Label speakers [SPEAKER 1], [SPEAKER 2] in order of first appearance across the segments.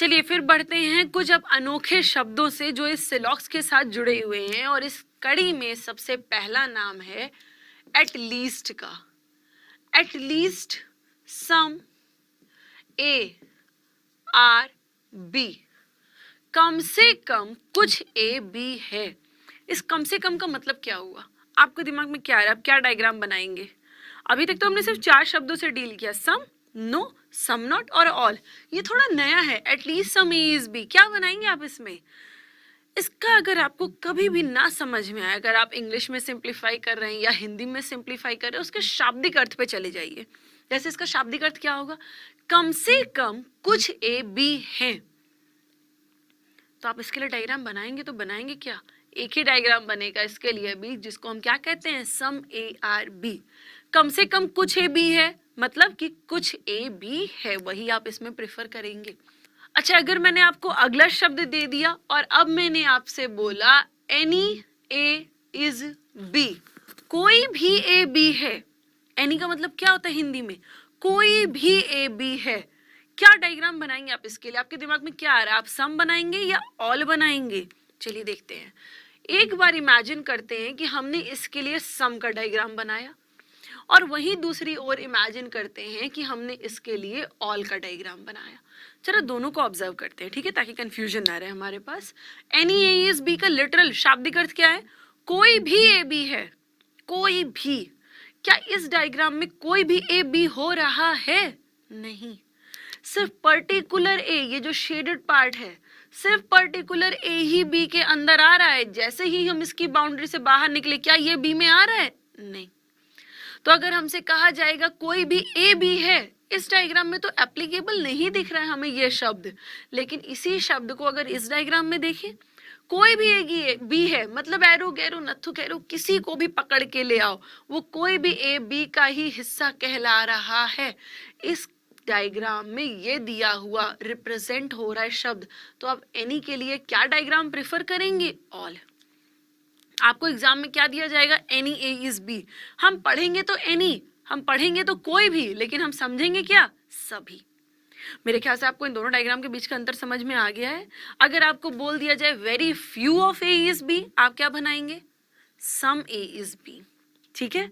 [SPEAKER 1] चलिए फिर बढ़ते हैं कुछ अब अनोखे शब्दों से जो इस सिलॉक्स के साथ जुड़े हुए हैं, और इस कड़ी में सबसे पहला नाम है एट लीस्ट का। At least, some, A are B, कम से कम कुछ ए बी है। इस कम से कम का मतलब क्या हुआ? आपके दिमाग में क्या आ रहा है? आप क्या डायग्राम बनाएंगे? अभी तक तो हमने सिर्फ 4 शब्दों से डील किया, सम, नो, सम नॉट और ऑल। ये थोड़ा नया है, at least, some, A is B. क्या बनाएंगे आप इसमें? इसका अगर आपको कभी भी ना समझ में आए, अगर आप इंग्लिश में सिंप्लीफाई कर रहे हैं या हिंदी में सिंप्लीफाई कर रहे हैं, उसके शाब्दिक अर्थ पे चले जाइए। जैसे इसका शाब्दिक अर्थ क्या होगा? कम से कम कुछ ए बी हैं। तो आप इसके लिए डायग्राम बनाएंगे तो बनाएंगे क्या? एक ही डायग्राम बनेगा इसके लिए भी, जिसको हम क्या कहते हैं? सम ए आर बी। कम से कम कुछ ए बी है, मतलब कि कुछ ए बी है, वही आप इसमें प्रेफर करेंगे। अच्छा, अगर मैंने आपको अगला शब्द दे दिया और अब मैंने आपसे बोला एनी ए इज बी, कोई भी ए बी है। एनी का मतलब क्या होता है हिंदी में? कोई भी ए बी है। क्या डायग्राम बनाएंगे आप इसके लिए? आपके दिमाग में क्या आ रहा है? आप सम बनाएंगे या ऑल बनाएंगे? चलिए देखते हैं। एक बार इमेजिन करते हैं कि हमने इसके लिए सम का डायग्राम बनाया, और वहीं दूसरी ओर इमेजिन करते हैं कि हमने इसके लिए ऑल का डायग्राम बनाया। चलो दोनों को ऑब्जर्व करते हैं, ठीक है, ताकि कंफ्यूजन ना रहे हमारे पास। एनी ए इज बी का लिटरल शाब्दिक अर्थ क्या है? कोई भी ए बी है। कोई भी। क्या इस डायग्राम में कोई भी ए बी हो रहा है? नहीं। सिर्फ पर्टिकुलर ए, ये जो शेडेड पार्ट है, सिर्फ पर्टिकुलर ए ही बी के अंदर आ रहा है। जैसे ही हम इसकी बाउंड्री से बाहर निकले, क्या ये बी में आ रहा है? नहीं। तो अगर हमसे कहा जाएगा कोई भी ए बी है, इस डायग्राम में तो एप्लीकेबल नहीं दिख रहा है हमें ये शब्द, लेकिन इसी शब्द को अगर इस डायग्राम में देखें, कोई भी ए बी है, मतलब एरो गैरो नथु गैरो किसी को भी पकड़ के ले आओ, वो कोई भी ए बी का ही हिस्सा कहला रहा है। इस डायग्राम में ये दिया हुआ रिप्रेजेंट हो रहा है शब्द। तो आप एनी के लिए क्या डायग्राम प्रेफर करेंगे? ऑल। आपको एग्जाम में क्या दिया जाएगा? Any A is B. हम पढ़ेंगे तो एनी, हम पढ़ेंगे तो कोई भी, लेकिन हम समझेंगे क्या? सभी। मेरे ख्याल से आपको इन दोनों डायग्राम के बीच का अंतर समझ में आ गया है। अगर आपको बोल दिया जाए very few of A is B, आप क्या बनाएंगे? Some A is B. ठीक है,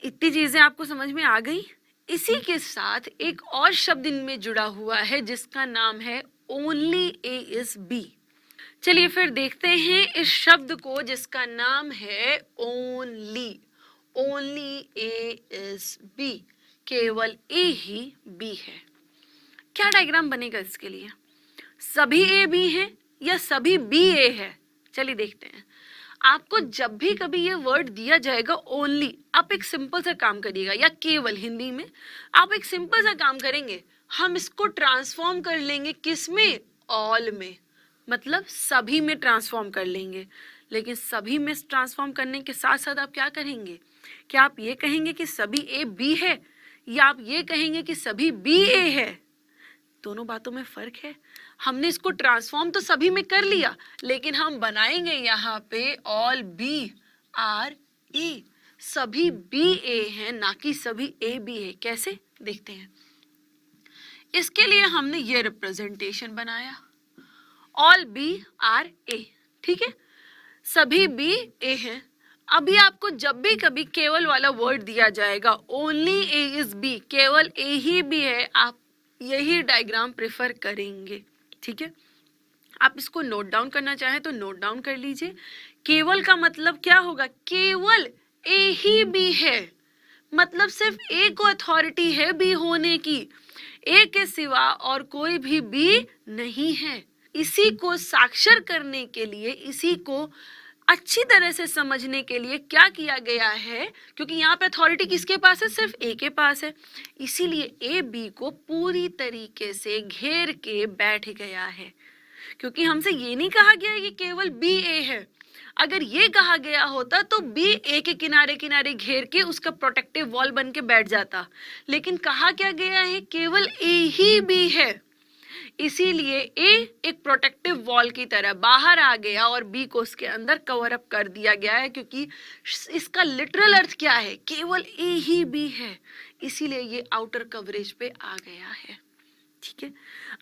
[SPEAKER 1] इतनी चीजें आपको समझ में आ गई। इसी के साथ एक और शब्द इनमें जुड़ा हुआ है जिसका नाम है ओनली ए इज बी। चलिए फिर देखते हैं इस शब्द को जिसका नाम है only. Only A is B, केवल ए ही बी है। क्या डायग्राम बनेगा इसके लिए? सभी ए बी है या सभी बी ए है? चलिए देखते हैं। आपको जब भी कभी ये वर्ड दिया जाएगा ओनली, आप एक सिंपल सा काम करिएगा, या केवल हिंदी में आप एक सिंपल सा काम करेंगे, हम इसको ट्रांसफॉर्म कर लेंगे किस में? ऑल में, मतलब सभी में ट्रांसफॉर्म कर लेंगे। लेकिन सभी में ट्रांसफॉर्म करने के साथ साथ आप क्या करेंगे? क्या आप ये कहेंगे कि सभी ए बी है, या आप ये कहेंगे कि सभी बी ए है? दोनों बातों में फर्क है। हमने इसको ट्रांसफॉर्म तो सभी में कर लिया, लेकिन हम बनाएंगे यहाँ पे ऑल बी आर ए। सभी बी ए हैं, ना कि सभी ए बी है। कैसे? देखते हैं। इसके लिए हमने ये रिप्रेजेंटेशन बनाया, ऑल बी आर ए। ठीक है, सभी बी ए हैं। अभी आपको जब भी कभी केवल वाला वर्ड दिया जाएगा, ओनली ए इज बी, केवल ए ही बी है, आप यही डायग्राम प्रेफर करेंगे। ठीक है, आप इसको नोट डाउन करना चाहें तो नोट डाउन कर लीजिए। केवल का मतलब क्या होगा? केवल ए ही बी है, मतलब सिर्फ ए को अथॉरिटी है बी होने की, ए के सिवा और कोई भी बी नहीं है। इसी को साक्षर करने के लिए, इसी को अच्छी तरह से समझने के लिए क्या किया गया है, क्योंकि यहाँ पे अथॉरिटी किसके पास है? सिर्फ ए के पास है, इसीलिए ए बी को पूरी तरीके से घेर के बैठ गया है। क्योंकि हमसे ये नहीं कहा गया है कि केवल बी ए है। अगर ये कहा गया होता तो बी ए के किनारे किनारे घेर के उसका प्रोटेक्टिव वॉल बन के बैठ जाता, लेकिन कहा क्या गया है? केवल ए ही बी है, इसीलिए ए एक प्रोटेक्टिव वॉल की तरह बाहर आ गया और बी को उसके अंदर कवर अप कर दिया गया है। क्योंकि इसका लिटरल अर्थ क्या है? केवल ए ही बी है, इसीलिए ये आउटर कवरेज पे आ गया है। ठीक है।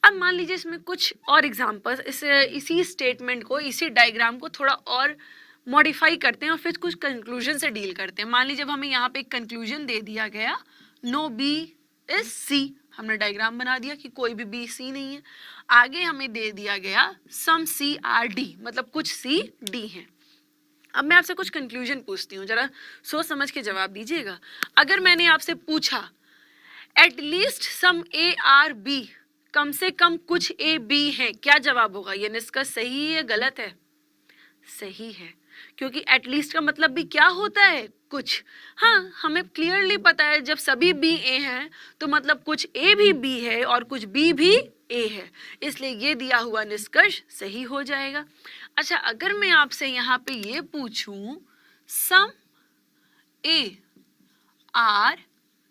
[SPEAKER 1] अब मान लीजिए इसमें कुछ और एग्जांपल्स, इसी स्टेटमेंट को, इसी डायग्राम को थोड़ा और मॉडिफाई करते हैं और फिर कुछ कंक्लूजन से डील करते हैं। मान लीजिए जब हमें यहाँ पे एक कंक्लूजन दे दिया गया, नो बी इज सी, हमने डायग्राम बना दिया कि कोई भी बी सी नहीं है। आगे हमें दे दिया गया सम सी आर डी, मतलब कुछ सी डी है। अब मैं आपसे कुछ कंक्लूजन पूछती हूँ, जरा सोच समझ के जवाब दीजिएगा। अगर मैंने आपसे पूछा at least some A are B, कम से कम कुछ ए बी है, क्या जवाब होगा? ये निष्कर्ष सही है गलत है? सही है, क्योंकि एटलीस्ट का मतलब भी क्या होता है? कुछ। हाँ, हमें क्लियरली पता है जब सभी बी ए हैं तो मतलब कुछ ए भी बी है और कुछ बी भी ए है, इसलिए ये दिया हुआ निष्कर्ष सही हो जाएगा। अच्छा, अगर मैं आपसे यहाँ पे ये पूछूं सम ए आर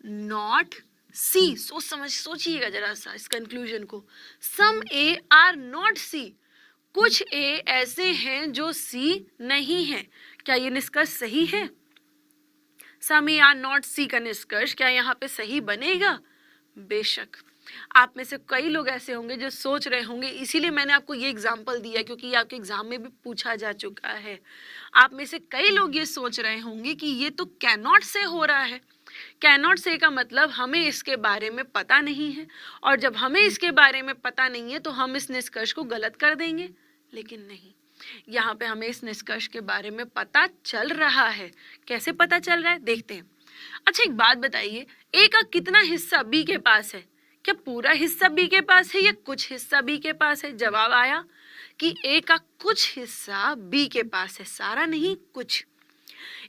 [SPEAKER 1] नॉट सी, सोचिएगा जरा सा इस कंक्लूजन को। सम ए आर नॉट सी, कुछ ए ऐसे हैं जो सी नहीं है, क्या ये निष्कर्ष सही है? सम ए आर नॉट सी का निष्कर्ष क्या यहाँ पे सही बनेगा? बेशक। आप में से कई लोग ऐसे होंगे जो सोच रहे होंगे, इसीलिए मैंने आपको ये एग्जाम्पल दिया क्योंकि ये आपके एग्जाम में भी पूछा जा चुका है। आप में से कई लोग ये सोच रहे होंगे कि ये तो कैन नॉट से हो रहा है। कैन नॉट से का मतलब हमें इसके बारे में पता नहीं है, और जब हमें इसके बारे में पता नहीं है तो हम इस निष्कर्ष को गलत कर देंगे। लेकिन नहीं, यहाँ पे हमें इस निष्कर्ष के बारे में पता चल रहा है। कैसे पता चल रहा है देखते हैं। अच्छा, एक बात बताइए, ए का कितना हिस्सा बी के पास है? क्या पूरा हिस्सा बी के पास है या कुछ हिस्सा बी के पास है? जवाब आया कि ए का कुछ हिस्सा बी के पास है, सारा नहीं, कुछ।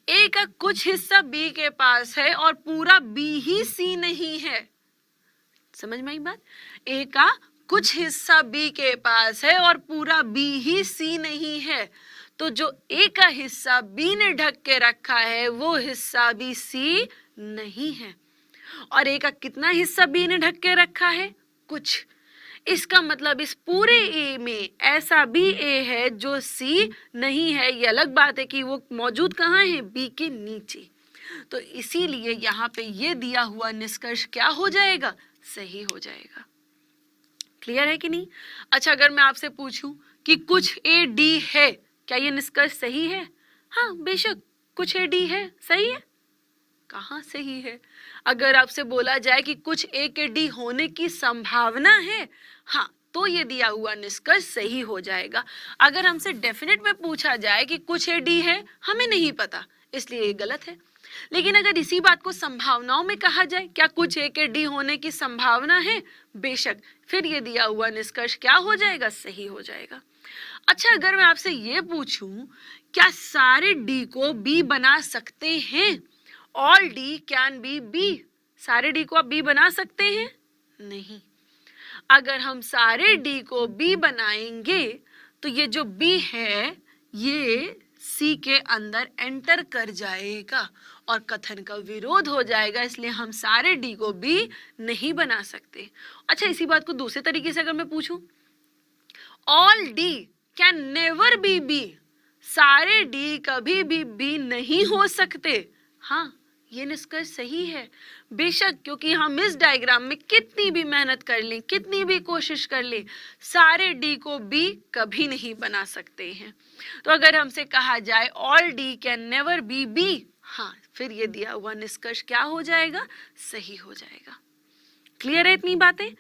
[SPEAKER 1] ए का कुछ हिस्सा बी के पास है और पूरा बी ही सी नहीं है। समझ में आई बात? ए का कुछ हिस्सा बी के पास है और पूरा बी ही सी नहीं है, तो जो ए का हिस्सा बी ने ढक के रखा है वो हिस्सा भी सी नहीं है। और ए का कितना हिस्सा बी ने ढक के रखा है? कुछ। इसका मतलब इस पूरे ए में ऐसा भी ए है जो सी नहीं है। ये अलग बात है कि वो मौजूद कहाँ है? बी के नीचे। तो इसीलिए यहाँ पे ये दिया हुआ निष्कर्ष क्या हो जाएगा? सही हो जाएगा। क्लियर है कि नहीं? अच्छा, अगर मैं आपसे पूछूं कि कुछ ए डी है, क्या ये निष्कर्ष सही है? हाँ, बेशक कुछ ए डी है, सही है। कहाँ सही है? अगर आपसे बोला जाए कि कुछ ए के डी होने की संभावना है, हाँ, तो ये दिया हुआ निष्कर्ष सही हो जाएगा। अगर हमसे डेफिनेट में पूछा जाए कि कुछ ए डी है, हमें नहीं पता, इसलिए ये गलत है। लेकिन अगर इसी बात को संभावनाओं में कहा जाए, क्या कुछ ए के डी होने की संभावना है? बेशक, फिर ये दिया हुआ निष्कर्ष क्या हो जाएगा? सही हो जाएगा। अच्छा, अगर मैं आपसे ये पूछूं, क्या सारे डी को बी बना सकते हैं? All D can be B, सारे डी को आप बी बना सकते हैं? नहीं। अगर हम सारे डी को बी बनाएंगे तो ये जो बी है ये सी के अंदर एंटर कर जाएगा और कथन का विरोध हो जाएगा, इसलिए हम सारे डी को बी नहीं बना सकते। अच्छा, इसी बात को दूसरे तरीके से अगर मैं पूछूं, all D can never be B, सारे डी कभी भी बी नहीं हो सकते। हाँ, ये निष्कर्ष सही है। बेशक, क्योंकि हम इस डायग्राम में कितनी भी मेहनत कर लें, कितनी भी कोशिश कर लें, सारे डी को बी कभी नहीं बना सकते हैं। तो अगर हमसे कहा जाए all D can never be B, हाँ, फिर ये दिया हुआ निष्कर्ष क्या हो जाएगा? सही हो जाएगा। क्लियर है इतनी बातें?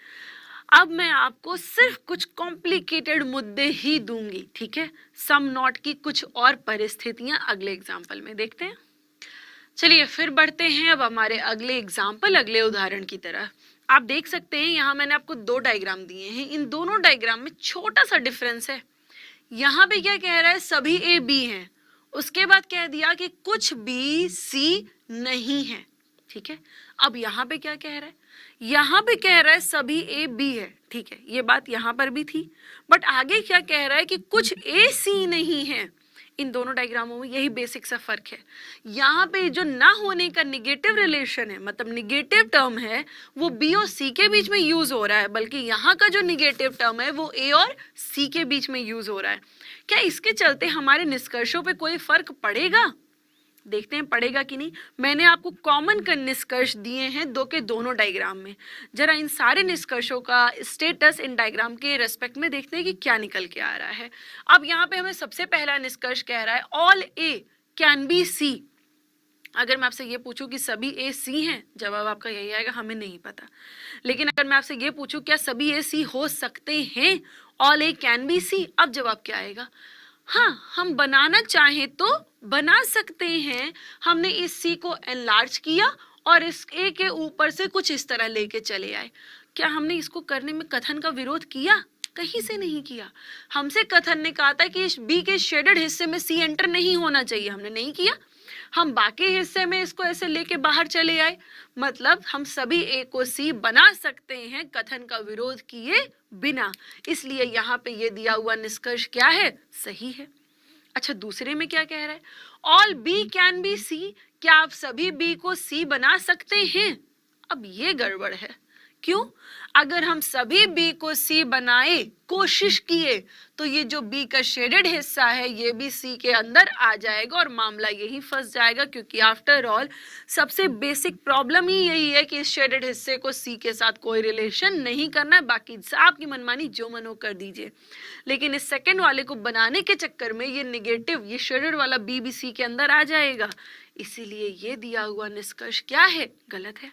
[SPEAKER 1] अब मैं आपको सिर्फ कुछ कॉम्प्लिकेटेड मुद्दे ही दूंगी, ठीक है? सम नॉट की कुछ और परिस्थितियां अगले एग्जाम्पल में देखते हैं। चलिए फिर बढ़ते हैं अब हमारे अगले एग्जाम्पल, अगले उदाहरण की तरह। आप देख सकते हैं यहाँ मैंने आपको दो डायग्राम दिए हैं। इन दोनों डायग्राम में छोटा सा डिफरेंस है। यहाँ पे क्या कह रहा है? सभी ए बी हैं, उसके बाद कह दिया कि कुछ बी सी नहीं है, ठीक है? अब यहाँ पे क्या कह रहा है? यहाँ पे कह रहा है सभी ए बी है, ठीक है, ये बात यहाँ पर भी थी, बट आगे क्या कह रहा है कि कुछ ए सी नहीं है। इन दोनों डायग्रामों में यही बेसिक सा फर्क है। यहाँ पे जो ना होने का निगेटिव रिलेशन है, मतलब निगेटिव टर्म है, वो बी और सी के बीच में यूज हो रहा है, बल्कि यहाँ का जो निगेटिव टर्म है वो ए और सी के बीच में यूज हो रहा है। क्या इसके चलते हमारे निष्कर्षों पे कोई फर्क पड़ेगा? देखते हैं पड़ेगा कि नहीं। मैंने आपको कॉमन का निष्कर्ष दिए हैं दो के दोनों डायग्राम में। जरा इन सारे निष्कर्षों का स्टेटस इन डायग्राम के रेस्पेक्ट में देखते हैं कि क्या निकल के आ रहा है। अब यहाँ पे हमें सबसे पहला निष्कर्ष कह रहा है all A can be C. अगर मैं आपसे ये पूछूं कि सभी ए सी हैं, जवाब आपका यही आएगा हमें नहीं पता। लेकिन अगर मैं आपसे ये पूछूं क्या सभी ए सी हो सकते हैं, all A can be C, अब जवाब क्या आएगा? हाँ, हम बनाना चाहें तो बना सकते हैं। हमने इस सी को एनलार्ज किया और इस ए के ऊपर से कुछ इस तरह लेके चले आए। क्या हमने इसको करने में कथन का विरोध किया? कहीं से नहीं किया। हमसे कथन ने कहा था कि इस बी के शेडेड हिस्से में सी एंटर नहीं होना चाहिए, हमने नहीं किया। हम बाकी हिस्से में इसको ऐसे लेके बाहर चले आए। मतलब हम सभी ए को सी बना सकते हैं कथन का विरोध किए बिना। इसलिए यहाँ पे ये दिया हुआ निष्कर्ष क्या है? सही है। अच्छा, दूसरे में क्या कह रहा है? All B can be C. क्या आप सभी बी को सी बना सकते हैं? अब ये गड़बड़ है। क्यों? अगर हम सभी बी को सी बनाए, कोशिश किए, तो ये जो बी का शेडेड हिस्सा है ये भी सी के अंदर आ जाएगा और मामला यही फंस जाएगा। क्योंकि आफ्टर ऑल सबसे बेसिक प्रॉब्लम ही यही है कि इस शेडेड हिस्से को सी के साथ कोई रिलेशन नहीं करना है। बाकी आपकी मनमानी जो मन हो कर दीजिए। लेकिन इस सेकेंड वाले को बनाने के चक्कर में ये निगेटिव, ये शेडेड वाला बी भी सी के अंदर आ जाएगा। इसीलिए ये दिया हुआ निष्कर्ष क्या है? गलत है।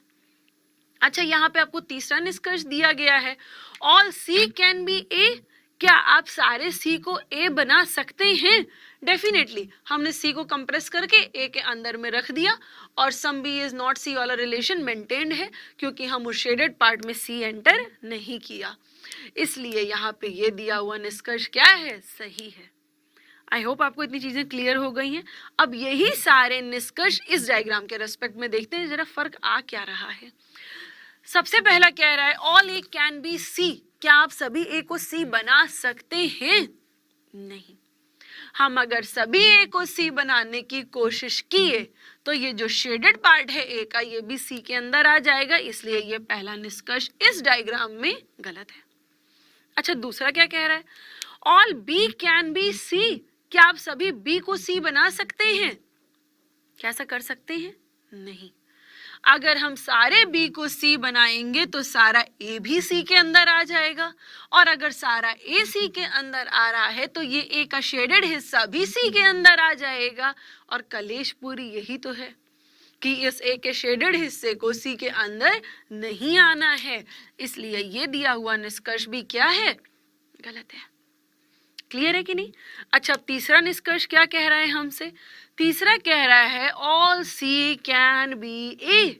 [SPEAKER 1] अच्छा, यहाँ पे आपको तीसरा निष्कर्ष दिया गया है ऑल सी कैन बी ए। क्या आप सारे सी को ए बना सकते हैं? डेफिनेटली। हमने सी को कंप्रेस करके ए के अंदर में रख दिया और सम बी इज नॉट सी वाला रिलेशन मेंटेन्ड है क्योंकि हम उस शेडेड पार्ट में सी एंटर नहीं किया। इसलिए यहाँ पे ये दिया हुआ निष्कर्ष क्या है? सही है। आई होप आपको इतनी चीजें क्लियर हो गई हैं। अब यही सारे निष्कर्ष इस डायग्राम के रेस्पेक्ट में देखते हैं जरा फर्क आ क्या रहा है। सबसे पहला कह रहा है all A can be C. क्या आप सभी ए को सी बना सकते हैं? नहीं। हम अगर सभी ए को सी बनाने की कोशिश किए तो ये जो शेडेड पार्ट है ए का ये भी सी के अंदर आ जाएगा। इसलिए ये पहला निष्कर्ष इस डायग्राम में गलत है। अच्छा, दूसरा क्या कह रहा है? All B can be C. क्या आप सभी बी को सी बना सकते हैं? क्या ऐसा कर सकते हैं? नहीं। अगर हम सारे बी को सी बनाएंगे तो सारा ए भी सी के अंदर आ जाएगा और अगर सारा ए सी के अंदर आ रहा है तो ये ए का शेडेड हिस्सा भी सी के अंदर आ जाएगा। और कलेश पूरी यही तो है कि इस ए के शेडेड हिस्से को सी के अंदर नहीं आना है। इसलिए ये दिया हुआ निष्कर्ष भी क्या है? गलत है। क्लियर है कि नहीं? अच्छा, अब तीसरा निष्कर्ष क्या कह रहा है हमसे? तीसरा कह रहा है ऑल सी कैन बी ए।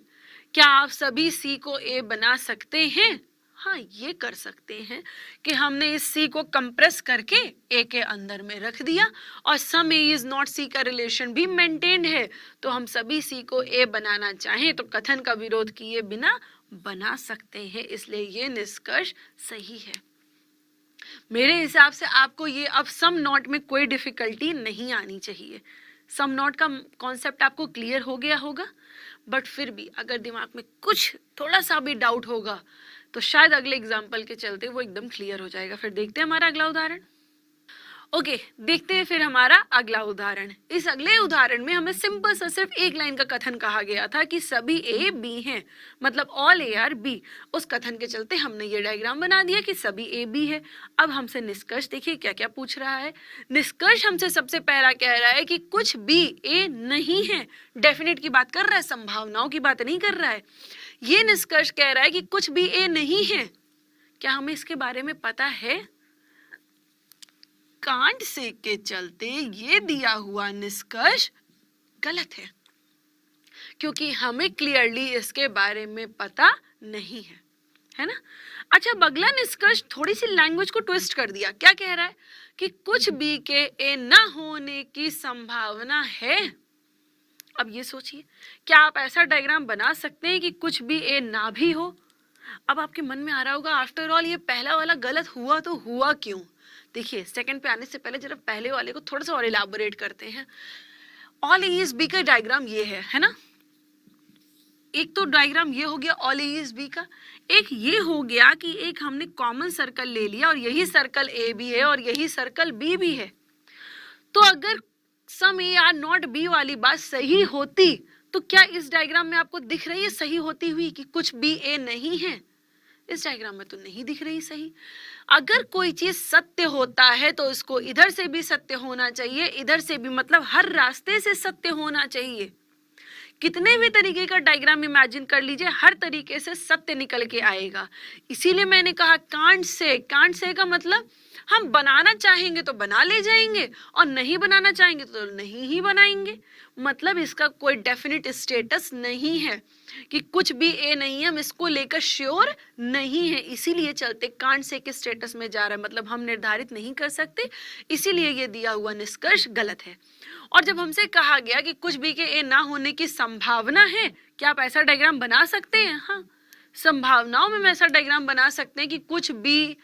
[SPEAKER 1] क्या आप सभी सी को ए बना सकते हैं? हाँ, ये कर सकते हैं कि हमने इस सी को कंप्रेस करके ए के अंदर में रख दिया और सम ए इज नॉट सी का रिलेशन भी मेंटेन्ड है। तो हम सभी सी को ए बनाना चाहें तो कथन का विरोध किए बिना बना सकते हैं। इसलिए ये निष्कर्ष सही है। मेरे हिसाब से आपको ये अब सम नॉट में कोई डिफिकल्टी नहीं आनी चाहिए। सम नॉट का कॉन्सेप्ट आपको क्लियर हो गया होगा। बट फिर भी अगर दिमाग में कुछ थोड़ा सा भी डाउट होगा तो शायद अगले एग्जाम्पल के चलते वो एकदम क्लियर हो जाएगा। फिर देखते हैं हमारा अगला उदाहरण। ओके, देखते हैं फिर हमारा अगला उदाहरण। इस अगले उदाहरण में हमें सिंपल सा सिर्फ एक लाइन का कथन कहा गया था कि सभी ए बी हैं, मतलब ऑल ए आर बी। उस कथन के चलते हमने ये डायग्राम बना दिया कि सभी ए बी है। अब हमसे निष्कर्ष देखिए क्या क्या पूछ रहा है। निष्कर्ष हमसे सबसे पहला कह रहा है कि कुछ बी ए नहीं है। डेफिनेट की बात कर रहा है, संभावनाओं की बात नहीं कर रहा है। ये निष्कर्ष कह रहा है कि कुछ भी ए नहीं है। क्या हमें इसके बारे में पता है? कांट से के चलते ये दिया हुआ निष्कर्ष गलत है क्योंकि हमें क्लियरली इसके बारे में पता नहीं है ना? अच्छा, अगला निष्कर्ष थोड़ी सी लैंग्वेज को ट्विस्ट कर दिया। क्या कह रहा है कि कुछ बी के ए ना होने की संभावना है। अब ये सोचिए, क्या आप ऐसा डायग्राम बना सकते हैं कि कुछ भी ए ना भी हो? अब आपके मन में आ रहा होगा आफ्टर ऑल ये पहला वाला गलत हुआ तो हुआ क्यों? देखिए, सेकंड पे आने से पहले जरा पहले वाले को थोड़ा सा और इलाबोरेट करते हैं। ऑल ए इज बी का डायग्राम ये है ना? एक तो डायग्राम ये हो गया ऑल ए इज बी का। एक ये हो गया कि एक हमने कॉमन सर्कल ले लिया और यही सर्कल ए भी है और यही सर्कल बी भी है। तो अगर सम ए आर नॉट बी वाली बात सही होती तो क्या इस डायग्राम में आपको दिख रही है सही होती हुई कि कुछ बी ए नहीं है? इस डायग्राम में तो नहीं दिख रही सही। अगर कोई चीज सत्य होता है तो इसको इधर से भी सत्य होना चाहिए, इधर से भी, मतलब हर रास्ते से सत्य होना चाहिए। कितने भी तरीके का डायग्राम इमेजिन कर लीजिए, हर तरीके से सत्य निकल के आएगा। इसीलिए मैंने कहा कांट से का मतलब हम बनाना चाहेंगे तो बना ले जाएंगे और नहीं बनाना चाहेंगे तो नहीं ही बनाएंगे। मतलब इसका कोई डेफिनेट स्टेटस नहीं है कि कुछ भी ए नहीं है, हम इसको लेकर श्योर नहीं है, इसीलिए चलते कांट से के स्टेटस में जा रहा है, मतलब हम निर्धारित नहीं कर सकते, इसीलिए ये दिया हुआ निष्कर्ष गलत है। और जब हमसे कहा गया कि कुछ भी के ए ना होने की संभावना है, क्या आप ऐसा डायग्राम बना सकते हैं? हाँ, संभावनाओं में हम ऐसा डायग्राम बना सकते हैं कि कुछ बी,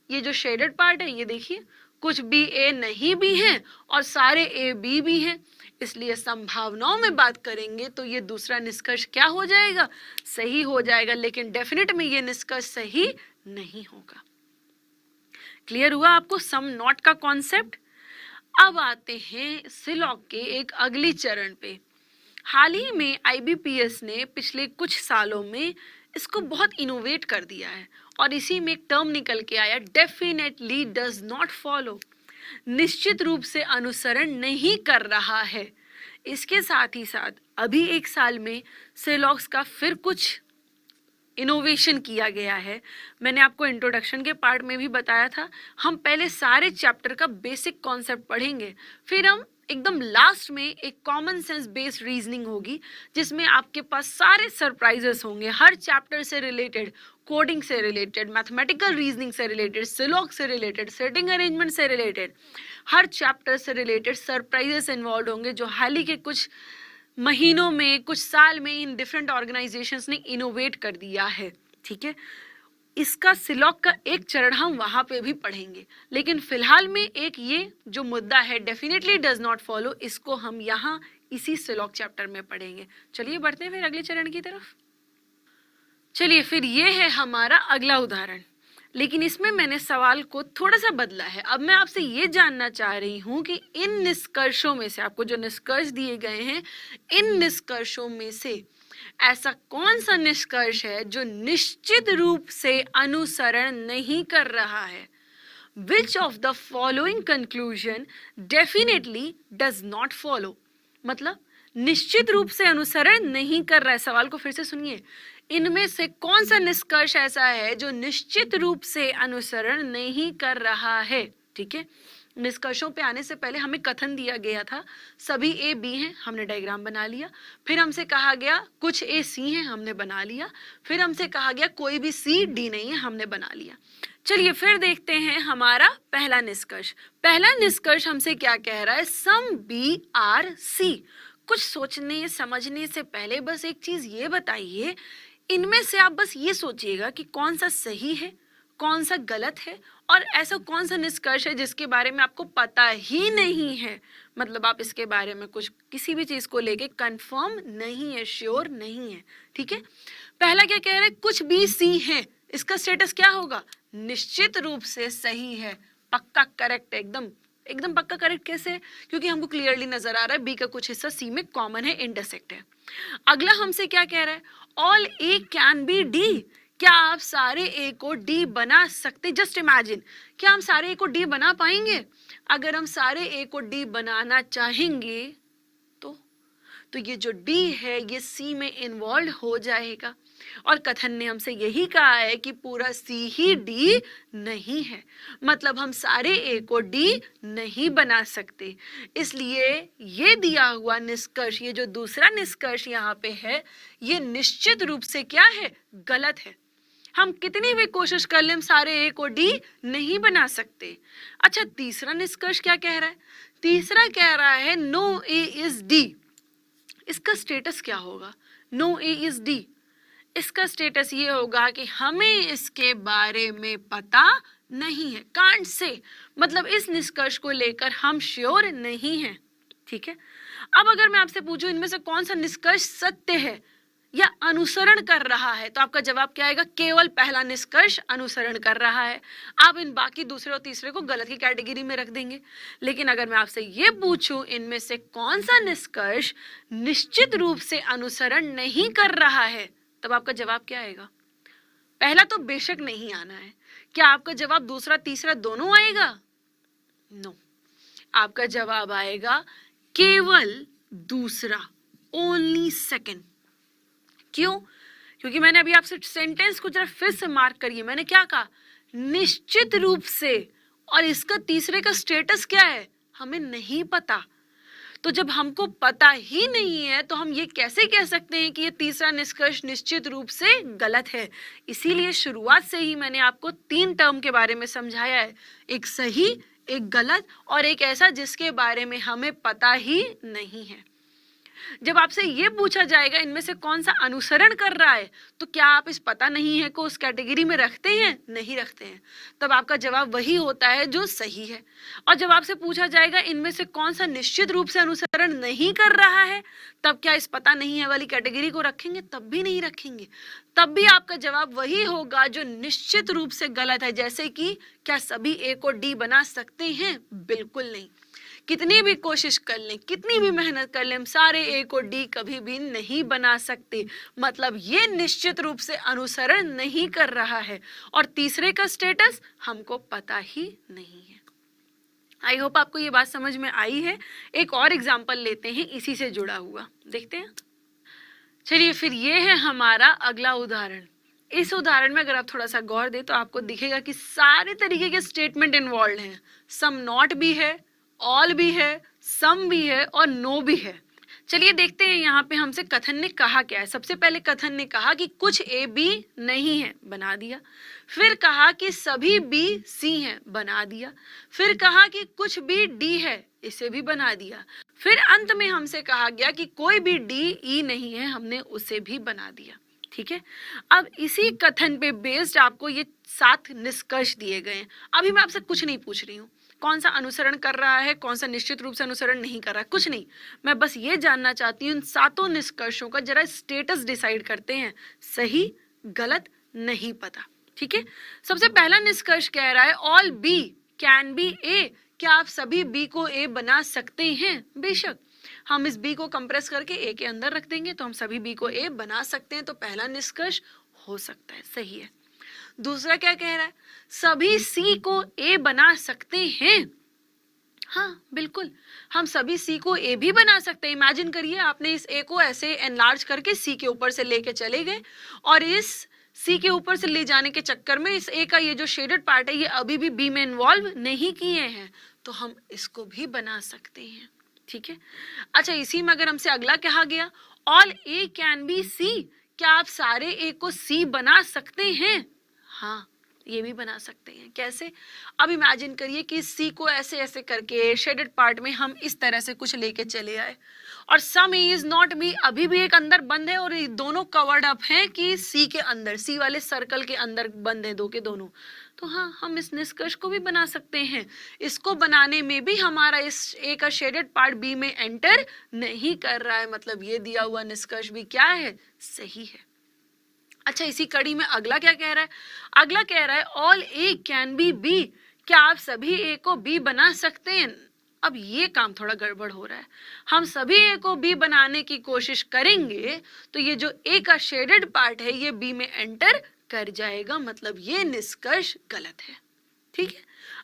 [SPEAKER 1] ये जो शेडेड पार्ट है ये देखिए, कुछ बी ए नहीं भी हैं और सारे ए बी भी हैं, इसलिए संभावनाओं में बात करेंगे तो ये दूसरा निष्कर्ष क्या हो जाएगा? सही हो जाएगा, लेकिन डेफिनेट में ये निष्कर्ष सही नहीं होगा। क्लियर हुआ आपको सम नॉट का कॉन्सेप्ट? अब आते हैं सिलॉग के एक अगली चरण पे। हाल ही में आईबीपीएस ने पिछले कुछ सालों में इसको बहुत इनोवेट कर दिया है और इसी में एक टर्म निकल के आया, डेफिनेटली डज नॉट फॉलो, निश्चित रूप से अनुसरण नहीं कर रहा है। इसके साथ ही साथ अभी एक साल में सिलॉग्स का फिर कुछ इनोवेशन किया गया है। मैंने आपको इंट्रोडक्शन के पार्ट में भी बताया था, हम पहले सारे चैप्टर का बेसिक कॉन्सेप्ट पढ़ेंगे, फिर हम एकदम लास्ट में एक कॉमन सेंस बेस्ड रीजनिंग होगी जिसमें आपके पास सारे सरप्राइजेस होंगे, हर चैप्टर से रिलेटेड, कोडिंग से रिलेटेड, मैथमेटिकल रीजनिंग से रिलेटेड, सिलॉग से रिलेटेड, सेटिंग अरेंजमेंट से रिलेटेड, हर चैप्टर से रिलेटेड सरप्राइजेस इन्वॉल्व होंगे जो हाल ही के कुछ महीनों में, कुछ साल में इन डिफरेंट ऑर्गेनाइजेशंस ने इनोवेट कर दिया है। ठीक है, इसका सिलॉग का एक चरण हम वहां पे भी पढ़ेंगे, लेकिन फिलहाल में एक ये जो मुद्दा है डेफिनेटली डज नॉट फॉलो, इसको हम यहाँ इसी सिलॉग चैप्टर में पढ़ेंगे। चलिए बढ़ते हैं फिर अगले चरण की तरफ। चलिए फिर ये है हमारा अगला उदाहरण, लेकिन इसमें मैंने सवाल को थोड़ा सा बदला है। अब मैं आपसे ये जानना चाह रही हूँ कि इन निष्कर्षों में से, आपको जो निष्कर्ष दिए गए हैं, इन निष्कर्षों में से ऐसा कौन सा निष्कर्ष है जो निश्चित रूप से अनुसरण नहीं कर रहा है? Which of the following conclusion definitely does not follow? मतलब निश्चित रूप से अनुसरण नहीं कर रहा है। सवाल को फिर से सुनिए, इनमें से कौन सा निष्कर्ष ऐसा है जो निश्चित रूप से अनुसरण नहीं कर रहा है? ठीक है, निष्कर्षों पे आने से पहले हमें कथन दिया गया था सभी ए बी हैं, हमने डायग्राम बना लिया। फिर हमसे कहा गया कुछ ए सी हैं, हमने बना लिया। फिर हमसे कहा गया कोई भी सी डी नहीं है, हमने बना लिया। चलिए फिर देखते हैं हमारा पहला निष्कर्ष। पहला निष्कर्ष हमसे क्या कह रहा है? Some B are C. कुछ सोचने समझने से पहले बस एक चीज ये बताइए, इनमें से आप बस ये सोचिएगा कि कौन सा सही है, कौन सा गलत है, और ऐसा कौन सा निष्कर्ष है जिसके बारे में आपको पता ही नहीं है, मतलब आप इसके बारे में कुछ किसी भी चीज को लेके कंफर्म नहीं है, श्योर नहीं है। ठीक है, पहला क्या कह रहा है? कुछ भी सी है, इसका स्टेटस क्या होगा? निश्चित रूप से सही है, पक्का करेक्ट है, एकदम एकदम पक्का करेक्ट। कैसे? क्योंकि हमको क्लियरली नजर आ रहा है बी का कुछ हिस्सा सी में कॉमन है, इंटरसेक्ट है। अगला हमसे क्या कह रहा है? All A can B D. क्या आप सारे ए को डी बना सकते? जस्ट इमेजिन, क्या हम सारे ए को डी बना पाएंगे? अगर हम सारे ए को डी बनाना चाहेंगे तो ये जो डी है ये सी में इन्वॉल्व हो जाएगा, और कथन ने हमसे यही कहा है कि पूरा सी ही डी नहीं है, मतलब हम सारे ए को डी नहीं बना सकते। इसलिए ये दिया हुआ निष्कर्ष, ये जो दूसरा निष्कर्ष यहाँ पे है, ये निश्चित रूप से क्या है? गलत है। हम कितनी भी कोशिश कर लें हम सारे ए को डी नहीं बना सकते। अच्छा, तीसरा निष्कर्ष क्या कह रहा है? तीसरा कह रहा है नो ए इज डी। इसका स्टेटस क्या होगा? नो ए इज डी, इसका स्टेटस ये होगा कि हमें इसके बारे में पता नहीं है, कांट से, मतलब इस निष्कर्ष को लेकर हम श्योर नहीं हैं। ठीक है, अब अगर मैं आपसे पूछूं इनमें से कौन सा निष्कर्ष सत्य है, या अनुसरण कर रहा है? तो आपका जवाब क्या आएगा? केवल पहला निष्कर्ष अनुसरण कर रहा है। आप इन बाकी दूसरे और तीसरे को गलत की कैटेगरी में रख देंगे। लेकिन अगर मैं आपसे ये पूछूं इनमें से कौन सा निष्कर्ष निश्चित रूप से अनुसरण नहीं कर रहा है, तब आपका जवाब क्या आएगा? पहला तो बेशक नहीं आना है। क्या आपका जवाब दूसरा तीसरा दोनों आएगा? नो, आपका जवाब आएगा केवल दूसरा, ओनली सेकंड। क्यों? क्योंकि मैंने अभी आपसे सेंटेंस को जरा फिर से मार्क करिए। मैंने क्या कहा? निश्चित रूप से, और इसका तीसरे का स्टेटस क्या है? हमें नहीं पता। तो जब हमको पता ही नहीं है तो हम ये कैसे कह सकते हैं कि ये तीसरा निष्कर्ष निश्चित रूप से गलत है? इसीलिए शुरुआत से ही मैंने आपको 3 टर्म के बारे में समझाया है, एक सही, एक गलत और एक ऐसा जिसके बारे में हमें पता ही नहीं है। जब आपसे ये पूछा जाएगा इनमें से कौन सा अनुसरण कर रहा है, तो क्या आप इस पता नहीं है को उस कैटेगरी में रखते हैं? नहीं रखते हैं। तब आपका जवाब वही होता है जो सही है। और जब आपसे पूछा जाएगा इनमें से कौन सा निश्चित रूप से अनुसरण नहीं कर रहा है, तब क्या इस पता नहीं है वाली कैटेगरी को रखेंगे? तब भी नहीं रखेंगे। तब भी आपका जवाब वही होगा जो निश्चित रूप से गलत है। जैसे कि क्या सभी ए को डी बना सकते हैं? बिल्कुल नहीं। कितनी भी कोशिश कर लें, कितनी भी मेहनत कर लें, हम सारे ए को डी कभी भी नहीं बना सकते। मतलब ये निश्चित रूप से अनुसरण नहीं कर रहा है। और तीसरे का स्टेटस हमको पता ही नहीं है। आई होप आपको ये बात समझ में आई है। एक और एग्जाम्पल लेते हैं इसी से जुड़ा हुआ, देखते हैं। चलिए फिर ये है हमारा अगला उदाहरण। इस उदाहरण में अगर आप थोड़ा सा गौर दें तो आपको दिखेगा कि सारे तरीके के स्टेटमेंट इन्वॉल्व हैं। सम नॉट भी है, ऑल भी है, सम भी है और नो भी है। चलिए देखते हैं यहाँ पे हमसे कथन ने कहा क्या है। सबसे पहले कथन ने कहा कि कुछ ए बी नहीं है, बना दिया। फिर कहा कि सभी बी सी हैं, बना दिया। फिर कहा कि कुछ बी डी है, इसे भी बना दिया। फिर अंत में हमसे कहा गया कि कोई भी डी ई नहीं है, हमने उसे भी बना दिया। ठीक है, अब इसी कथन पे बेस्ड आपको ये 7 निष्कर्ष दिए गए हैं। अभी मैं आपसे कुछ नहीं पूछ रही हूँ कौन सा अनुसरण कर रहा है, कौन सा निश्चित रूप से अनुसरण नहीं कर रहा है, कुछ नहीं। मैं बस ये जानना चाहती हूँ इन 7 निष्कर्षों का जरा स्टेटस डिसाइड करते हैं, सही, गलत, नहीं पता। ठीक है, सबसे पहला निष्कर्ष कह रहा है ऑल बी कैन बी ए। क्या आप सभी बी को ए बना सकते हैं? बेशक। हम इस बी को कंप्रेस करके ए के अंदर रख देंगे तो हम सभी बी को ए बना सकते हैं। तो पहला निष्कर्ष हो सकता है, सही है। दूसरा क्या कह रहा है? सभी सी को ए बना सकते हैं। हाँ बिल्कुल, हम सभी सी को ए भी बना सकते हैं। इमेजिन करिए आपने इस ए को ऐसे एनलार्ज करके सी के ऊपर से लेके चले गए और इस सी के ऊपर से ले जाने के चक्कर में इस ए का ये जो शेडेड पार्ट है ये अभी भी बी में इन्वॉल्व नहीं किए हैं, तो हम इसको भी बना सकते हैं। ठीक है, अच्छा इसी में अगर हमसे अगला कहा गया all A can be C. क्या आप सारे ए को सी बना सकते हैं? हाँ, ये भी बना सकते हैं। कैसे? अब इमेजिन करिए कि सी को ऐसे ऐसे करके शेडेड पार्ट में हम इस तरह से कुछ लेके चले आए और सम इज नॉट बी अभी भी एक अंदर बंद है और ये दोनों कवर्ड अप हैं कि सी के अंदर, सी वाले सर्कल के अंदर बंद है दो के दोनों। तो हाँ, हम इस निष्कर्ष को भी बना सकते हैं। इसको बनाने में भी हमारा इस ए का शेडेड पार्ट बी में एंटर नहीं कर रहा है, मतलब ये दिया हुआ निष्कर्ष भी क्या है? सही है। अच्छा इसी कड़ी में अगला क्या कह रहा है? अगला कह रहा है all A can be B. क्या आप सभी ए को बी बना सकते हैं? अब ये काम थोड़ा गड़बड़ हो रहा है। हम सभी ए को बी बनाने की कोशिश करेंगे तो ये जो ए का शेडेड पार्ट है ये बी में एंटर कर जाएगा, मतलब ये निष्कर्ष गलत है। ठीक है,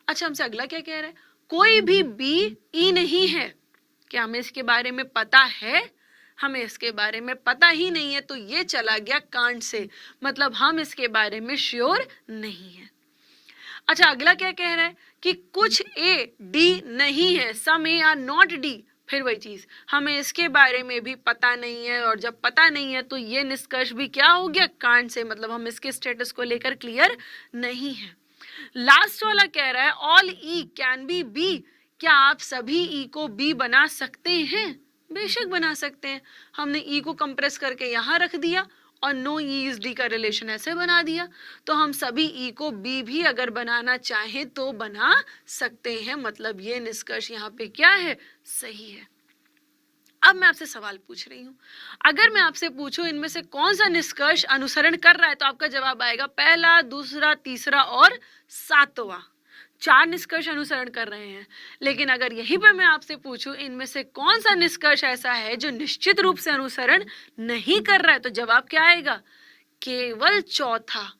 [SPEAKER 1] अच्छा हमसे अगला क्या कह रहा है? कोई भी बी ई नहीं है। क्या हमें इसके बारे में पता है? हमें इसके बारे में पता ही नहीं है, तो ये चला गया कांट से, मतलब हम इसके बारे में श्योर नहीं है। अच्छा अगला क्या कह रहा है कि कुछ ए डी नहीं है, सम ए आर नॉट डी। फिर वही चीज, हमें इसके बारे में भी पता नहीं है और जब पता नहीं है तो ये निष्कर्ष भी क्या हो गया? कांट से, मतलब हम इसके स्टेटस को लेकर क्लियर नहीं है। लास्ट वाला कह रहा है all E can be B. क्या आप सभी ई को बी बना सकते हैं? बेशक बना सकते हैं। हमने ई को कंप्रेस करके यहाँ रख दिया और नो ई इज डी का रिलेशन ऐसे बना दिया, तो हम सभी ई को बी भी अगर बनाना चाहें तो बना सकते हैं, मतलब ये निष्कर्ष यहाँ पे क्या है? सही है। अब मैं आपसे सवाल पूछ रही हूँ, अगर मैं आपसे पूछूं इनमें से कौन सा निष्कर्ष अनुसरण कर रहा है, तो आपका जवाब आएगा पहला, दूसरा, तीसरा और सातवां। 4 निष्कर्ष अनुसरण कर रहे हैं। लेकिन अगर यहीं पर मैं आपसे पूछूं इनमें से कौन सा निष्कर्ष ऐसा है जो निश्चित रूप से अनुसरण नहीं कर रहा है, तो जवाब क्या आएगा? केवल चौथा।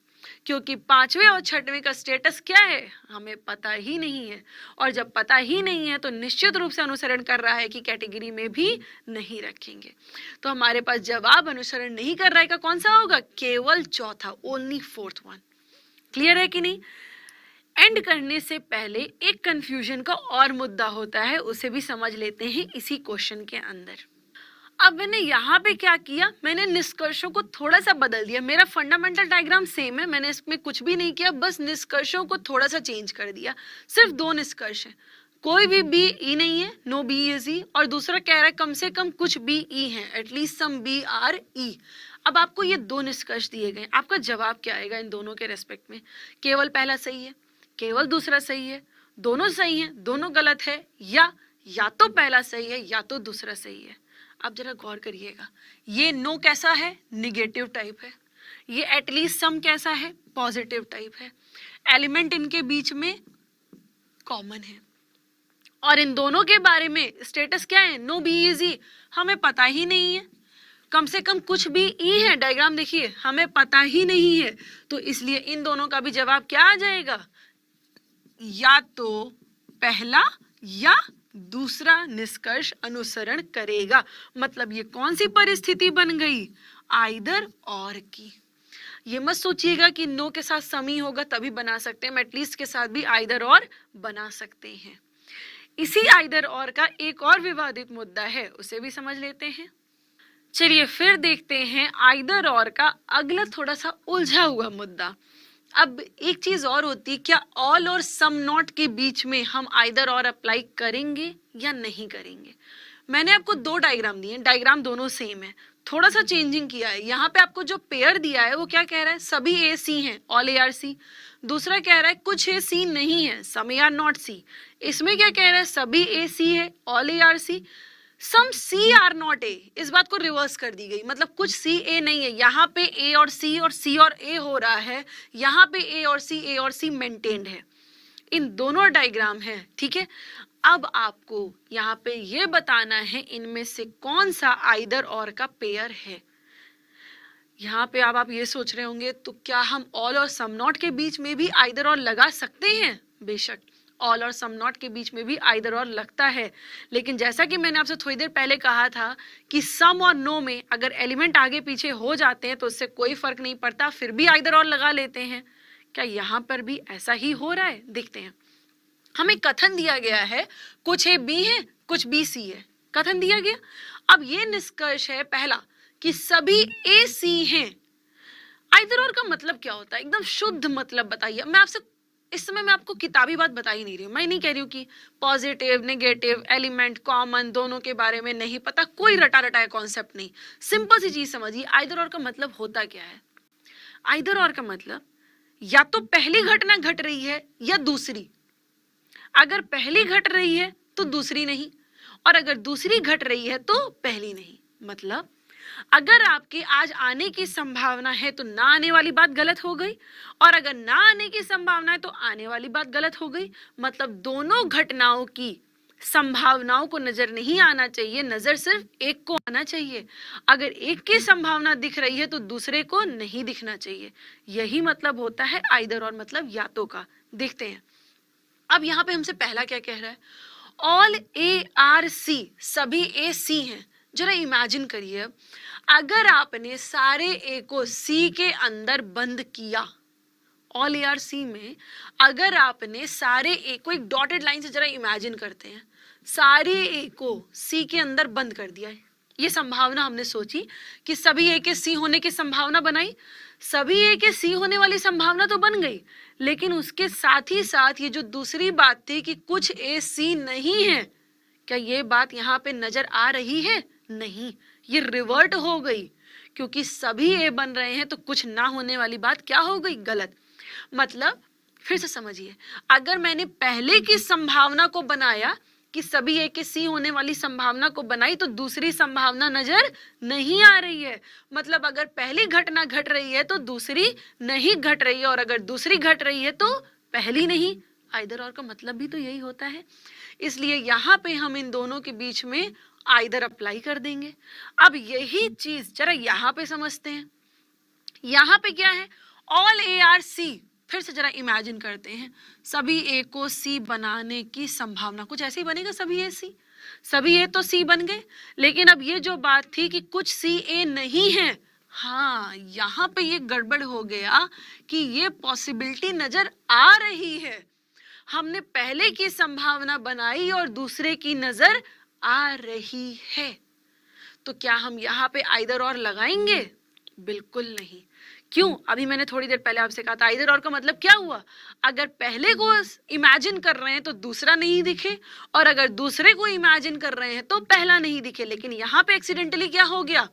[SPEAKER 1] क्योंकि 5वें और 6वें का स्टेटस क्या है, हमें पता ही नहीं है। और जब पता ही नहीं है तो निश्चित रूप से अनुसरण कर रहा है कि कैटेगरी में भी नहीं रखेंगे। तो हमारे पास जवाब अनुसरण नहीं कर रहा है का कौन सा होगा? केवल चौथा, ओनली फोर्थ वन। क्लियर है कि नहीं? एंड करने से पहले एक कंफ्यूजन का और मुद्दा होता है, उसे भी समझ लेते हैं इसी क्वेश्चन के अंदर। अब मैंने यहाँ पे क्या किया, मैंने निष्कर्षों को थोड़ा सा बदल दिया। मेरा फंडामेंटल डायग्राम सेम है, मैंने इसमें कुछ भी नहीं किया, बस निष्कर्षों को थोड़ा सा चेंज कर दिया। सिर्फ 2 निष्कर्ष है, कोई भी बी ई नहीं है, नो बी इज ई, और दूसरा कह रहा है कम से कम कुछ बी ई है, at least some B are E. अब आपको ये 2 निष्कर्ष दिए गए, आपका जवाब क्या आएगा इन दोनों के रेस्पेक्ट में? केवल पहला सही है, केवल दूसरा सही है, दोनों सही है, दोनों गलत है, या तो पहला सही है या तो दूसरा सही है। आप जरा गौर करिएगा, ये नो कैसा है? निगेटिव टाइप है। ये एटलीस्ट सम कैसा है? पॉजिटिव टाइप है। एलिमेंट इनके बीच में कॉमन है, और इन दोनों के बारे में स्टेटस क्या है? नो बी इज ई, हमें पता ही नहीं है, कम से कम कुछ भी ई है, डायग्राम देखिए, हमें पता ही नहीं है। तो इसलिए इन दोनों का भी जवाब क्या आ जाएगा? या तो पहला या दूसरा निष्कर्ष अनुसरण करेगा। मतलब ये कौन सी परिस्थिति बन गई? आइदर और की। ये मत सोचिएगा कि नो के साथ समी होगा तभी बना सकते हैं, एटलीस्ट के साथ भी आइदर और बना सकते हैं। इसी आइदर और का एक और विवादित मुद्दा है, उसे भी समझ लेते हैं। चलिए फिर देखते हैं आइदर और का अगला थोड़ा सा उलझा हुआ मुद्दा। अब एक चीज और होती है, क्या ऑल और सम नॉट के बीच में हम आइदर और अप्लाई करेंगे या नहीं करेंगे? मैंने आपको 2 डायग्राम दिए, डायग्राम दोनों सेम है, थोड़ा सा चेंजिंग किया है। यहाँ पे आपको जो पेयर दिया है वो क्या कह रहा है? सभी ए सी हैं, ऑल ए आर सी। दूसरा कह रहा है कुछ ए सी नहीं है, सम ए आर नॉट सी। इसमें क्या कह रहा है? सभी ए सी है, all A are C, some C are not A. इस बात को रिवर्स कर दी गई, मतलब कुछ सी ए नहीं है। यहाँ पे ए और सी और ए हो रहा है, यहाँ पे ए और सी मेंटेन्ड है। इन दोनों डायग्राम है, ठीक है। अब आपको यहाँ पे ये बताना है इनमें से कौन सा आइदर और का पेयर है। यहाँ पे अब आप ये सोच रहे होंगे, तो क्या हम ऑल और सम नॉट के बीच में भी आइदर और लगा सकते हैं? बेशक, ऑल और सम नॉट के बीच में भी आइदर और लगता है। लेकिन जैसा कि मैंने आपसे थोड़ी देर पहले कहा था कि सम और नो में अगर एलिमेंट आगे पीछे हो जाते हैं तो उससे कोई फर्क नहीं पड़ता, फिर भी आइदर और लगा लेते हैं। क्या यहाँ पर भी ऐसा ही हो रहा है? देखते हैं। हमें कथन दिया गया है कुछ ए बी है, कुछ बी सी है, कथन दिया गया। अब ये निष्कर्ष है पहला कि सभी ए सी हैं। आइदर और का मतलब क्या होता है? एकदम शुद्ध मतलब बताइए। मैं आपसे इस समय मैं आपको किताबी बात बता ही नहीं रही हूँ, मैं नहीं कह रही हूँ कि पॉजिटिव, नेगेटिव, एलिमेंट, कॉमन, दोनों के बारे में नहीं पता, कोई रटा रटाया कॉन्सेप्ट नहीं। सिंपल सी चीज समझिए, आइदर और का मतलब होता क्या है? आइदर और का मतलब या तो पहली घटना घट रही है या दूसरी। अगर पहली घट रही है तो दूसरी नहीं, और अगर दूसरी घट रही है तो पहली नहीं। मतलब अगर आपके आज आने की संभावना है तो ना आने वाली बात गलत हो गई, और अगर ना आने की संभावना है तो आने वाली बात गलत हो गई। मतलब दोनों घटनाओं की संभावनाओं को नजर नहीं आना चाहिए, नजर सिर्फ एक को आना चाहिए। अगर एक की संभावना दिख रही है तो दूसरे को नहीं दिखना चाहिए। यही मतलब होता है आइदर और, मतलब या तो का। देखते हैं अब यहाँ पे हमसे पहला क्या कह रहा है? ऑल ए आर सी, सभी ए सी हैं। जरा इमेजिन करिए, अगर आपने सारे ए को सी के अंदर बंद किया, ऑल ए आर सी में अगर आपने सारे ए को एक डॉटेड लाइन से, जरा इमेजिन करते हैं, सारे ए को सी के अंदर बंद कर दिया है। ये संभावना हमने सोची कि सभी ए के सी होने की संभावना बनाई, सभी ए के सी होने वाली संभावना तो बन गई, लेकिन उसके साथ ही साथ ये जो दूसरी बात थी कि कुछ ए सी नहीं है, क्या ये बात यहाँ पे नजर आ रही है? नहीं, ये रिवर्ट हो गई, क्योंकि सभी ए बन रहे हैं तो कुछ ना होने वाली बात क्या हो गई? गलत। मतलब फिर से समझिए, अगर मैंने पहले की संभावना को बनाया कि सभी ए के सी होने वाली संभावना को बनाई तो दूसरी संभावना नजर नहीं आ रही है। मतलब अगर पहली घटना घट रही है तो दूसरी नहीं घट रही है, और अगर दूसरी घट रही है तो पहली नहीं। आइदर और का मतलब भी तो यही होता है, इसलिए यहाँ पे हम इन दोनों के बीच में आइदर अप्लाई कर देंगे। अब यही चीज जरा यहाँ पे समझते हैं। यहाँ पे क्या है, ऑल ए आर सी। फिर से जरा इमेजिन करते हैं, सभी ए को सी बनाने की संभावना कुछ ऐसे ही बनेगा, सभी ए सी, सभी ए तो सी बन गए। लेकिन अब ये जो बात थी कि कुछ सी ए नहीं है, हाँ यहाँ पे ये गड़बड़ हो गया कि ये पॉसिबिलिटी नजर आ रही है। हमने पहले की संभावना बनाई और दूसरे की नजर आ रही है, तो क्या हम यहाँ पे आइदर और लगाएंगे? बिल्कुल नहीं। क्यों? अभी मैंने थोड़ी देर पहले आपसे कहा था आइदर और का मतलब क्या हुआ, अगर पहले को इमेजिन कर रहे हैं तो दूसरा नहीं दिखे, और अगर दूसरे को इमेजिन कर रहे हैं तो पहला नहीं दिखे। लेकिन यहाँ पे एक्सीडेंटली क्या हो गया,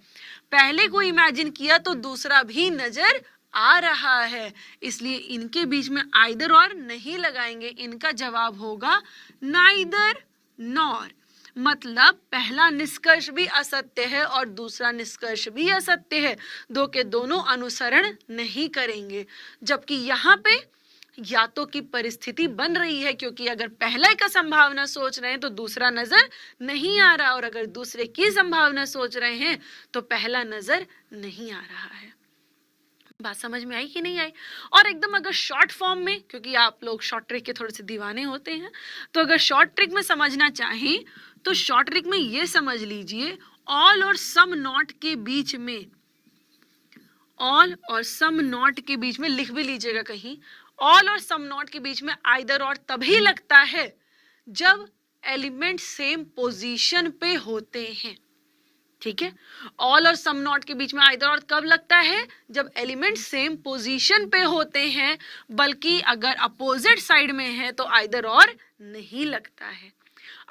[SPEAKER 1] पहले को इमेजिन किया तो दूसरा भी नजर आ रहा है, इसलिए इनके बीच में आइदर और नहीं लगाएंगे। इनका जवाब होगा नाइदर नॉर। मतलब पहला निष्कर्ष भी असत्य है और दूसरा निष्कर्ष भी असत्य है, दो के दोनों अनुसरण नहीं करेंगे। जबकि यहाँ पे या तो की परिस्थिति बन रही है, क्योंकि अगर पहले का संभावना सोच रहे हैं तो दूसरा नजर नहीं आ रहा, और अगर दूसरे की संभावना सोच रहे हैं तो पहला नजर नहीं आ रहा है। बात समझ में आई कि नहीं आई? और एकदम अगर शॉर्ट फॉर्म में, क्योंकि आप लोग शॉर्ट ट्रिक के थोड़े से दीवाने होते हैं, तो अगर शॉर्ट ट्रिक में समझना चाहें तो शॉर्ट ट्रिक में ये समझ लीजिए, ऑल और सम नॉट के बीच में, ऑल और सम नॉट के बीच में लिख भी लीजिएगा कहीं, ऑल और सम नॉट के बीच में आइदर और तभी लगता है जब एलिमेंट सेम पोजीशन पे होते हैं। ठीक है, ऑल और सम नॉट के बीच में आइदर और कब लगता है, जब एलिमेंट सेम पोजीशन पे होते हैं, बल्कि अगर अपोजिट साइड में है तो आइदर और नहीं लगता है।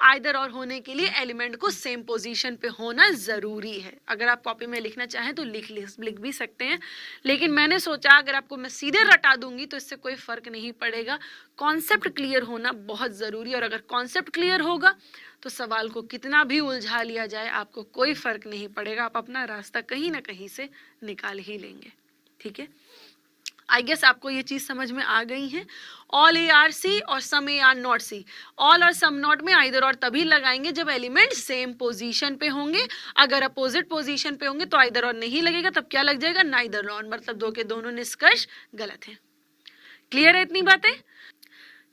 [SPEAKER 1] आइदर और होने के लिए एलिमेंट को सेम पोजीशन पे होना जरूरी है। अगर आप कॉपी में लिखना चाहें तो लिख भी सकते हैं, लेकिन मैंने सोचा अगर आपको मैं सीधे रटा दूंगी तो इससे कोई फर्क नहीं पड़ेगा। कॉन्सेप्ट क्लियर होना बहुत जरूरी है, और अगर कॉन्सेप्ट क्लियर होगा तो सवाल को कितना भी उलझा लिया जाए आपको कोई फर्क नहीं पड़ेगा, आप अपना रास्ता कहीं ना कहीं से निकाल ही लेंगे। ठीक है, आई गेस आपको ये चीज समझ में आ गई है। ऑल ए आर सी और some A are not C, all और सम नॉट में आइदर और तभी लगाएंगे जब एलिमेंट सेम पोजीशन पे होंगे। अगर अपोजिट पोजीशन पे होंगे तो आइदर और नहीं लगेगा, तब क्या लग जाएगा, नाइदर नॉर। मतलब दो के दोनों निष्कर्ष गलत है। क्लियर है इतनी बातें?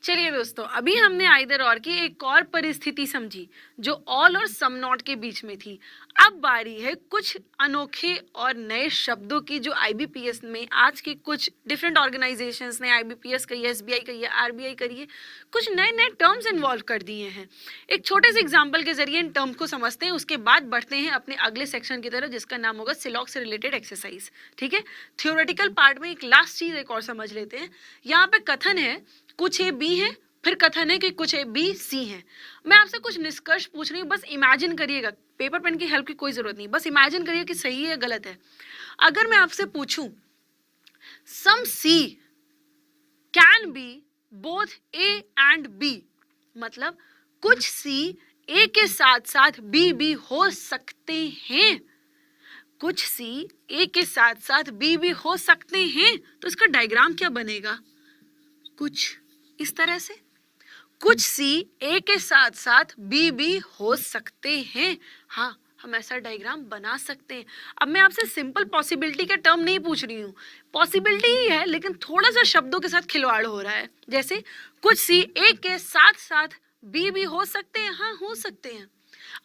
[SPEAKER 1] चलिए दोस्तों, अभी हमने आइदर और की एक और परिस्थिति समझी जो ऑल और सम नॉट के बीच में थी। अब बारी है कुछ अनोखे और नए शब्दों की, जो आईबीपीएस में आज के कुछ डिफरेंट ऑर्गेनाइजेशंस ने, आईबीपीएस कही है, एसबीआई कही है, आरबीआई कही है, कुछ नए नए टर्म्स इन्वॉल्व कर दिए हैं। एक छोटे से एग्जाम्पल के जरिए इन टर्म्स को समझते हैं, उसके बाद बढ़ते हैं अपने अगले सेक्शन की तरफ जिसका नाम होगा सिलॉक्स से रिलेटेड एक्सरसाइज। ठीक है, थियोरेटिकल पार्ट में एक लास्ट चीज एक और समझ लेते हैं। यहाँ पे कथन है कुछ ए बी है, फिर कथन है कि कुछ ए बी सी है। मैं आपसे कुछ निष्कर्ष पूछ रही हूँ, बस इमेजिन करिएगा, पेपर पेन की हेल्प की कोई जरूरत नहीं, बस इमेजिन करिए कि सही है या गलत है। अगर मैं आपसे पूछूं some C can be both A and B, मतलब कुछ सी ए के साथ साथ बी भी हो सकते हैं, कुछ सी ए के साथ साथ बी भी हो सकते हैं, तो इसका डायग्राम क्या बनेगा, कुछ इस तरह से, कुछ सी ए के साथ साथ बी भी हो सकते हैं। हाँ, हम ऐसा डायग्राम बना सकते हैं। अब मैं आपसे सिंपल पॉसिबिलिटी के टर्म नहीं पूछ रही हूँ, पॉसिबिलिटी ही है लेकिन थोड़ा सा शब्दों के साथ खिलवाड़ हो रहा है। जैसे कुछ सी ए के साथ साथ बी भी हो सकते हैं, हाँ हो सकते हैं।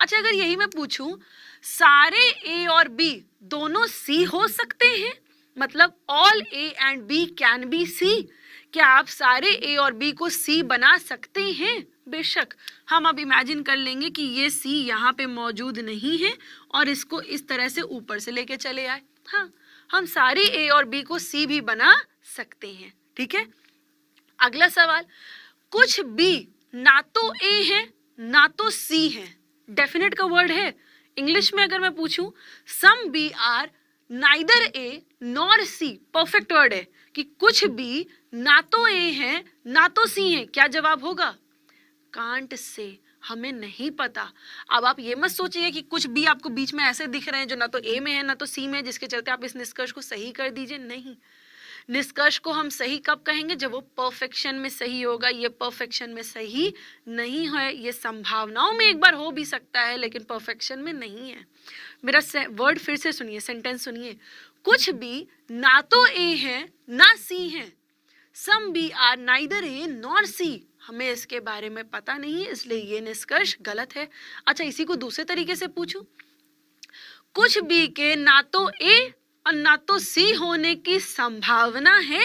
[SPEAKER 1] अच्छा, अगर यही मैं पूछूं सारे ए और बी दोनों सी हो सकते हैं, मतलब all A and B can be C, क्या आप सारे ए और बी को सी बना सकते हैं? बेशक। हम अब इमेजिन कर लेंगे कि ये सी यहाँ पे मौजूद नहीं है और इसको इस तरह से ऊपर से लेके चले आए। हाँ, हम सारे ए और बी को सी भी बना सकते हैं। ठीक है, अगला सवाल, कुछ बी ना तो ए है ना तो सी है, डेफिनेट का वर्ड है। इंग्लिश में अगर मैं पूछूं some B are neither A nor C, perfect word है कि कुछ बी ना तो ए है ना तो सी है, क्या जवाब होगा, कांट से। हमें नहीं पता। अब आप ये मत सोचिए कि कुछ भी आपको बीच में ऐसे दिख रहे हैं जो ना तो ए में है ना तो सी में है, जिसके चलते आप इस निष्कर्ष को सही कर दीजिए। नहीं, निष्कर्ष को हम सही कब कहेंगे? जब वो परफेक्शन में सही होगा। ये परफेक्शन में सही नहीं है, ये संभावनाओं में एक बार हो भी सकता है लेकिन परफेक्शन में नहीं है। मेरा वर्ड फिर से सुनिए, सेंटेंस सुनिए। कुछ भी ना तो ए है ना सी है। Some B are neither A nor C. हमें इसके बारे में पता नहीं है, इसलिए ये निष्कर्ष गलत है। अच्छा, इसी को दूसरे तरीके से पूछूं, कुछ बी के ना तो ए और ना तो सी होने की संभावना है।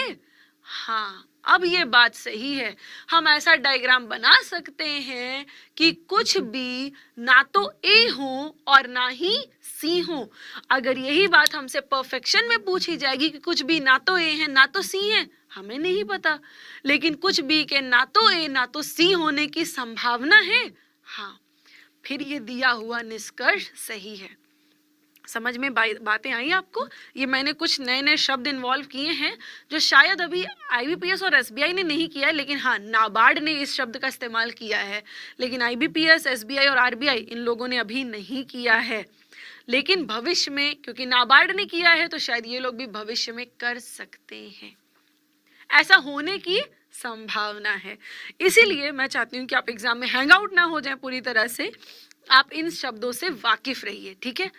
[SPEAKER 1] हाँ, अब ये बात सही है। हम ऐसा डायग्राम बना सकते हैं कि कुछ भी ना तो ए हो और ना ही सी हो। अगर यही बात हमसे परफेक्शन में पूछी जाएगी कि कुछ भी ना तो ए है ना तो सी है, हमें नहीं पता, लेकिन कुछ भी के ना तो ए ना तो सी होने की संभावना है, हाँ, फिर ये दिया हुआ निष्कर्ष सही है। समझ में बातें आई आपको? ये मैंने कुछ नए नए शब्द इन्वॉल्व किए हैं जो शायद अभी आईबीपीएस और एसबीआई ने नहीं किया है, लेकिन हाँ, नाबार्ड ने इस शब्द का इस्तेमाल किया है, लेकिन आईबीपीएस, एसबीआई और आरबीआई इन लोगों ने अभी नहीं किया है। लेकिन भविष्य में, क्योंकि नाबार्ड ने किया है तो शायद ये लोग भी भविष्य में कर सकते हैं। ऐसा होने की संभावना है। इसीलिए मैं चाहती हूँ कि आप एग्जाम में हैंग आउट ना हो जाए पूरी तरह से, आप इन शब्दों से वाकिफ रहिए, ठीक है?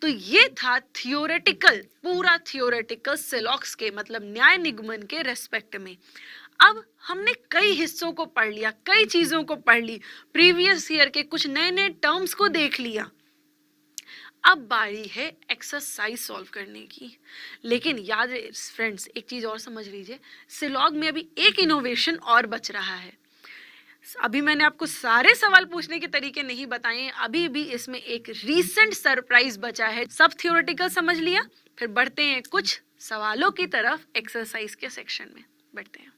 [SPEAKER 1] तो ये था थियोरेटिकल, पूरा थियोरेटिकल सिलॉक्स के मतलब न्याय निगमन के रेस्पेक्ट में। अब हमने कई हिस्सों को पढ़ लिया, कई चीजों को पढ़ ली, प्रीवियस ईयर के कुछ नए नए टर्म्स को देख लिया। अब बारी है एक्सरसाइज सॉल्व करने की। लेकिन याद फ्रेंड्स, एक चीज और समझ लीजिए, सिलॉग में अभी एक इनोवेशन और बच रहा है। अभी मैंने आपको सारे सवाल पूछने के तरीके नहीं बताए, अभी भी इसमें एक रीसेंट सरप्राइज बचा है। सब थियोरेटिकल समझ लिया, फिर बढ़ते हैं कुछ सवालों की तरफ एक्सरसाइज के सेक्शन में बढ़ते हैं।